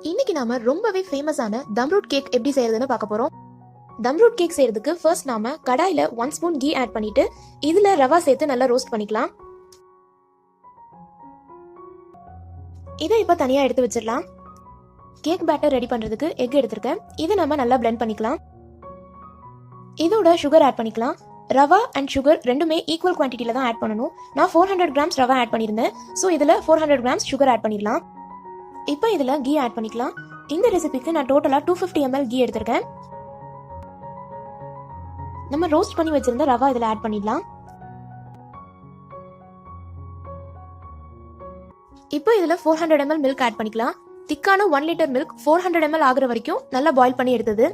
இன்னைக்கு நாம ரொம்பவே ஃபேமஸான தம் ரூட் கேக் எப்படி செய்யறதுன்னு பார்க்க போறோம். தம் ரூட் கேக் செய்யறதுக்கு ஃபர்ஸ்ட் நாம கடாயில 1 ஸ்பூன் கீ ஆட் பண்ணிட்டு இதுல ரவா சேர்த்து நல்லா ரோஸ்ட் பண்ணிக்கலாம். இதை இப்ப தனியா எடுத்து வச்சிடலாம். கேக் பேட்டர் ரெடி பண்றதுக்கு எக் எடுத்திருக்கேன். இதை நம்ம நல்லா பிளெண்ட் பண்ணிக்கலாம். இதோட சுகர் ஆட் பண்ணிக்கலாம். ரவா அண்ட் சுகர் ரெண்டுமே ஈக்குவல் குவான்டிட்டியில தான் ஆட் பண்ணணும். நான் 400 கிராம்ஸ் ரவா ஆட் பண்ணியிருந்தேன். ஸோ இதுல 400 கிராம்ஸ் சுகர் ஆட் பண்ணிடலாம். இப்போ இதுல கீ ஆட் பண்ணிக்கலாம். இந்த ரெசிபிக்கு நான் டோட்டலா 250 ml கீ எடுத்திருக்கேன். நம்ம ரோஸ்ட் பண்ணி வச்சிருந்த ரவா இதுல ஆட் பண்ணிடலாம். இப்போ இதுல 400 ml மில்க் ஆட் பண்ணிக்கலாம். திக்கான 1 லிட்டர் மில்க் 400 ml ஆகுற வரைக்கும் நல்லா பாயில் பண்ணி எடுத்தது.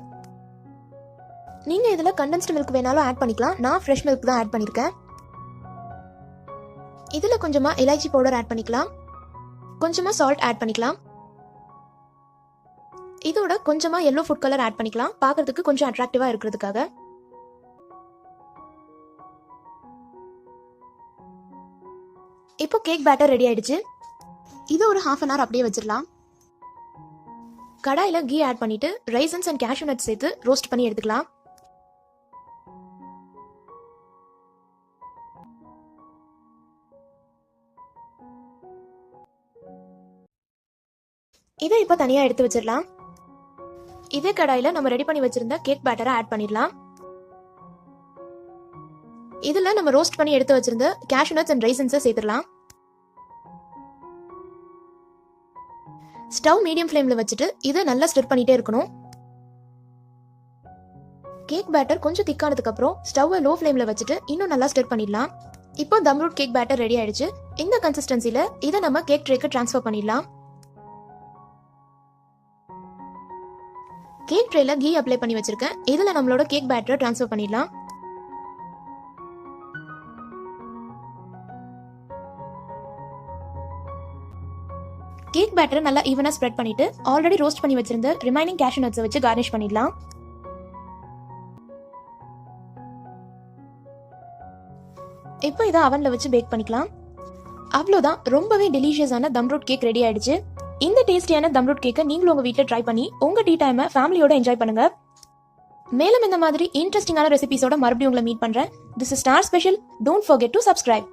நீங்க இதுல கண்டென்ஸ்டு மில்க் வேணாலும் ஆட் பண்ணிக்கலாம். நான் ஃப்ரெஷ் மில்க் தான் ஆட் பண்ணிருக்கேன். இதுல கொஞ்சமா இலாய்ச்சி பவுடர் ஆட் பண்ணிக்கலாம். கொஞ்சமா சால்ட் ஆட் பண்ணிக்கலாம். இதோட கொஞ்சமா yellow ஃபுட் கலர் ஆட் பண்ணிக்கலாம், பார்க்கிறதுக்கு கொஞ்சம் அட்ராக்டிவா இருக்கிறதுக்காக. இப்போ கேக் பேட்டர் ரெடி ஆயிடுச்சு. இது ஒரு half an hour அப்படியே வச்சிடலாம். கடாயில கீ ஆட் பண்ணிட்டு ரைசன்ஸ் அண்ட் கேஷ்யூ நட்ஸ் சேர்த்து ரோஸ்ட் பண்ணி எடுத்துக்கலாம். இதை இப்போ தனியா எடுத்து வச்சிடலாம். இதே கடாயில நம்ம ரெடி பண்ணி வச்சிருந்த கேக் பேட்டரை ஆட் பண்ணிடலாம். இதுல நம்ம ரோஸ்ட் பண்ணி எடுத்து வச்சிருந்த கேஷ்யூ நட்ஸ் அண்ட் ரைசன்ஸை சேர்த்துடலாம். ஸ்டவ் மீடியம் ஃப்ளேம்ல வச்சுட்டு இதை நல்லா ஸ்டிர் பண்ணிட்டே இருக்கணும். கேக் பேட்டர் கொஞ்சம் திக்கானதுக்கு அப்புறம் ஸ்டவ்வை லோ ஃப்ளேம்ல வச்சுட்டு இன்னும் நல்லா ஸ்டிர் பண்ணிடலாம். இப்போ தம் ரூட் கேக் பேட்டர் ரெடி ஆயிடுச்சு. இந்த கன்சிஸ்டன்சில இதை நம்ம கேக் ட்ரேக்கு ட்ரான்ஸ்ஃபர் பண்ணிடலாம். கேக் ட்ரேல கீ அப்ளை பண்ணி வச்சிருக்கேன். இதுல நம்மளோட கேக் பேட்டரை ட்ரான்ஸ்ஃபர் பண்ணிடலாம். கேக் பேட்டரை நல்லா ஈவனா ஸ்ப்ரெட் பண்ணிட்டு ஆல்ரெடி ரோஸ்ட் பண்ணி வச்சிருந்த ரிமைனிங் கேஷ்யூ நட்ஸை வச்சு கார்னிஷ் பண்ணிடலாம். இப்போ இதை அவன்ல வச்சு பேக் பண்ணிக்கலாம். அவ்வளோதான், ரொம்பவே டெலிஷியஸான தம் ரூட் கேக் ரெடி ஆயிடுச்சு. இந்த டேஸ்டியான தம் ரூட் கேக்கை நீங்களும் உங்க வீட்டில் ட்ரை பண்ணி உங்க டீ டைமை ஃபேமிலியோட என்ஜாய் பண்ணுங்க. மேலும் இந்த மாதிரி இன்ட்ரெஸ்டிங்கான ரெசிபிஸோட மறுபடியும் உங்களை மீட் பண்றேன். This is star special. Don't forget to subscribe.